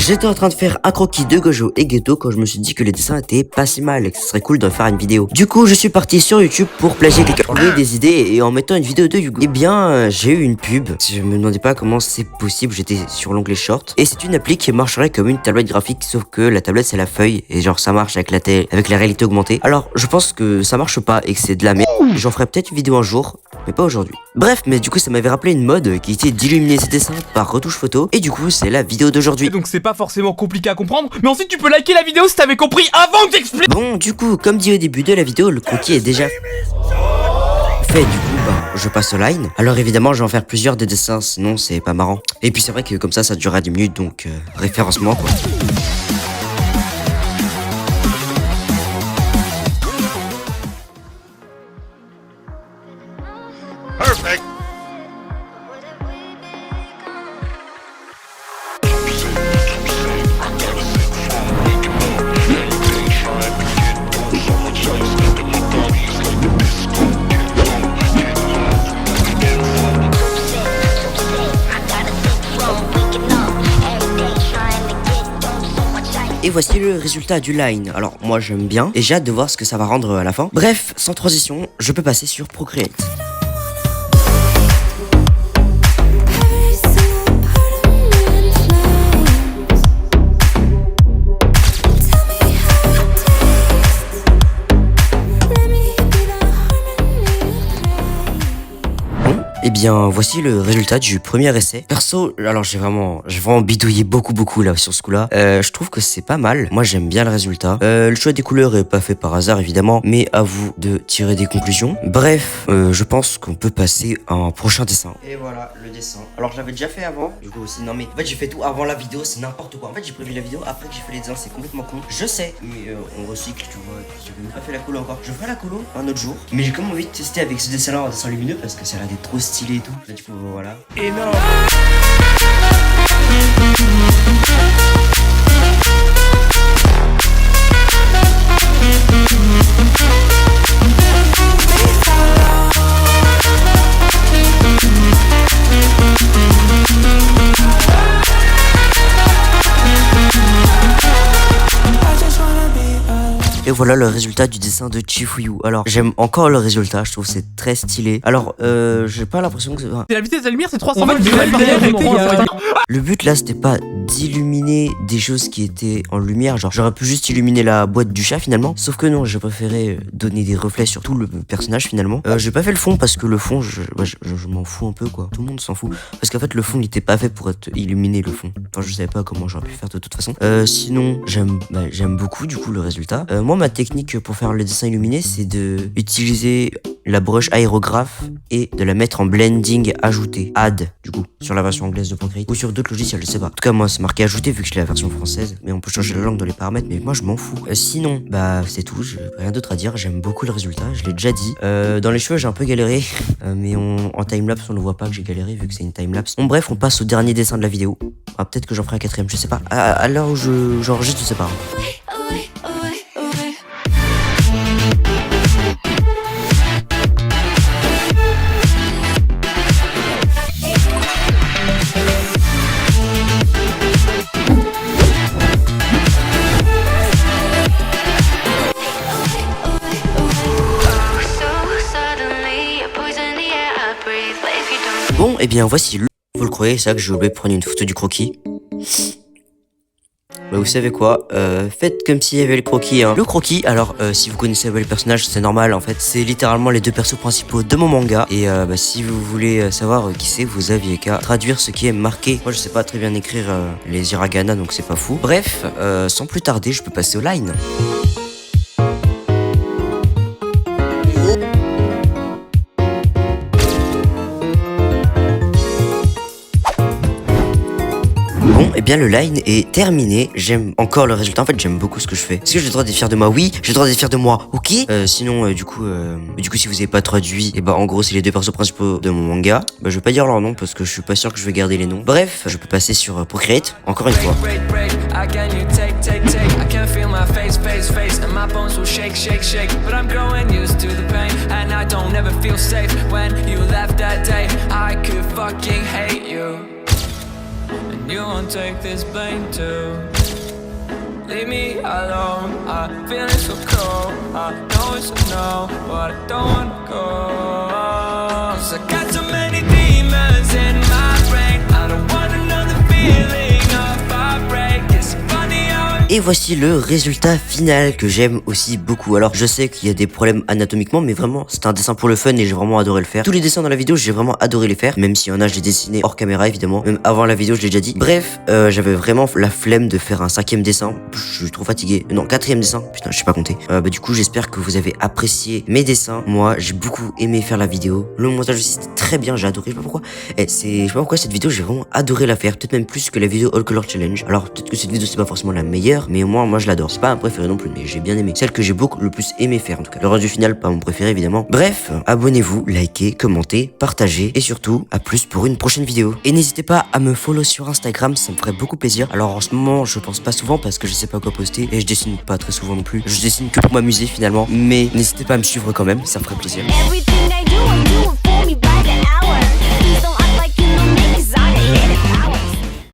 J'étais en train de faire un croquis de Gojo et Geto quand je me suis dit que les dessins étaient pas si mal et que ce serait cool d'en faire une vidéo. Du coup, je suis parti sur YouTube pour plagier quelques des idées et en mettant une vidéo de Hugo. Eh bien, j'ai eu une pub. Je me demandais pas comment c'est possible, j'étais sur l'onglet short. Et c'est une appli qui marcherait comme une tablette graphique, sauf que la tablette c'est la feuille et genre ça marche avec la réalité augmentée. Alors, je pense que ça marche pas et que c'est de la merde. J'en ferai peut-être une vidéo un jour, mais pas aujourd'hui. Bref, mais du coup ça m'avait rappelé une mode qui était d'illuminer ses dessins par retouche photo. Et du coup c'est la vidéo d'aujourd'hui. Donc c'est pas forcément compliqué à comprendre, mais ensuite tu peux liker la vidéo si t'avais compris avant que j'explique. Bon, du coup, comme dit au début de la vidéo, le croquis est déjà fait. Du coup, je passe au line. Alors évidemment, je vais en faire plusieurs des dessins, sinon c'est pas marrant. Et puis c'est vrai que comme ça durera 10 minutes, donc référencement quoi. Perfect. Et voici le résultat du line. Alors moi j'aime bien et j'ai hâte de voir ce que ça va rendre à la fin. Bref, sans transition, je peux passer sur Procreate. Et bien, voici le résultat du premier essai. Perso, alors j'ai vraiment bidouillé beaucoup là sur ce coup-là. Je trouve que c'est pas mal. Moi, j'aime bien le résultat. Le choix des couleurs est pas fait par hasard, évidemment, mais à vous de tirer des conclusions. Bref, je pense qu'on peut passer à un prochain dessin. Et voilà, le dessin. Alors, je l'avais déjà fait avant, du coup aussi. Non mais, en fait, j'ai fait tout avant la vidéo, c'est n'importe quoi. En fait, j'ai prévu la vidéo après que j'ai fait les dessins, c'est complètement con. Je sais, mais on recycle, tu vois. J'ai même pas fait la colo encore. Je ferai la colo un autre jour. Mais j'ai quand même envie de tester avec ce dessin-là en dessin lumineux parce que ça a l'air d'être trop stylé et tout. Là, du coup, voilà. Énorme. Et voilà le résultat du dessin de Chifuyu. Alors j'aime encore le résultat, je trouve c'est très stylé. Alors j'ai pas l'impression que c'est la vitesse de la lumière, c'est 300 mètres. Le but là c'était pas d'illuminer des choses qui étaient en lumière, genre j'aurais pu juste illuminer la boîte du chat finalement. Sauf que non, j'ai préféré donner des reflets sur tout le personnage finalement. J'ai pas fait le fond parce que le fond je m'en fous un peu quoi. Tout le monde s'en fout. Parce qu'en fait le fond il était pas fait pour être illuminé le fond. Enfin je savais pas comment j'aurais pu faire de toute façon. Sinon j'aime beaucoup du coup le résultat. Moi ma technique pour faire le dessin illuminé c'est de utiliser la broche aérographe et de la mettre en blending ajouté, add du coup, sur la version anglaise de Procreate ou sur d'autres logiciels, je sais pas. En tout cas moi c'est marqué ajouté vu que j'ai la version française, mais on peut changer la langue dans les paramètres, mais moi je m'en fous. Sinon, c'est tout, j'ai rien d'autre à dire, j'aime beaucoup le résultat, je l'ai déjà dit. Dans les cheveux j'ai un peu galéré, mais en timelapse on ne voit pas que j'ai galéré vu que c'est une timelapse. Bon bref, on passe au dernier dessin de la vidéo. Peut-être que j'en ferai un quatrième, je sais pas. À l'heure où j'enregistre, je sais pas. Bon, et bien voici le... Vous le croyez, c'est ça que j'ai oublié de prendre une photo du croquis. Bah vous savez quoi, faites comme s'il y avait le croquis hein. Le croquis, alors si vous connaissez le personnage c'est normal en fait. C'est littéralement les deux persos principaux de mon manga. Et si vous voulez savoir qui c'est, vous aviez qu'à traduire ce qui est marqué. Moi je sais pas très bien écrire les hiragana donc c'est pas fou. Bref, sans plus tarder je peux passer au line. Bon, et bien le line est terminé. J'aime encore le résultat. En fait, j'aime beaucoup ce que je fais. Est-ce que j'ai le droit d'être fier de moi? Oui, j'ai le droit d'être fier de moi. Ok. Sinon, du coup, si vous avez pas traduit, et en gros, c'est les deux persos principaux de mon manga. Je vais pas dire leur nom parce que je suis pas sûr que je vais garder les noms. Bref, je peux passer sur Procreate encore une fois. and you won't take this blame too. Leave me alone, I'm feeling so cold. I know it's a no, but I don't wanna go. 'Cause I got so many demons in my brain. I don't want another feeling of heartbreak. It's funny how Et voici le résultat final que j'aime aussi beaucoup. Alors je sais qu'il y a des problèmes anatomiquement, mais vraiment c'est un dessin pour le fun et j'ai vraiment adoré le faire. Tous les dessins dans la vidéo j'ai vraiment adoré les faire, même s'il y en a je les dessinais hors caméra évidemment. Même avant la vidéo je l'ai déjà dit. Bref, j'avais vraiment la flemme de faire un 5e dessin. Je suis trop fatigué. Non, 4e dessin. Putain, je sais pas compter. Du coup j'espère que vous avez apprécié mes dessins. Moi j'ai beaucoup aimé faire la vidéo. Le montage aussi c'était très bien, j'ai adoré. Je sais pas pourquoi. Je sais pas pourquoi cette vidéo j'ai vraiment adoré la faire. Peut-être même plus que la vidéo All Color Challenge. Alors peut-être que cette vidéo c'est pas forcément la meilleure, mais moi je l'adore. C'est pas ma préférée non plus, mais j'ai bien aimé. Celle que j'ai beaucoup le plus aimé faire en tout cas. Le rendu final pas mon préféré évidemment. Bref, abonnez-vous, likez, commentez, partagez et surtout à plus pour une prochaine vidéo. Et n'hésitez pas à me follow sur Instagram, ça me ferait beaucoup plaisir. Alors en ce moment je pense pas souvent parce que je sais pas quoi poster et je dessine pas très souvent non plus. Je dessine que pour m'amuser finalement, mais n'hésitez pas à me suivre quand même, ça me ferait plaisir. Everything I do with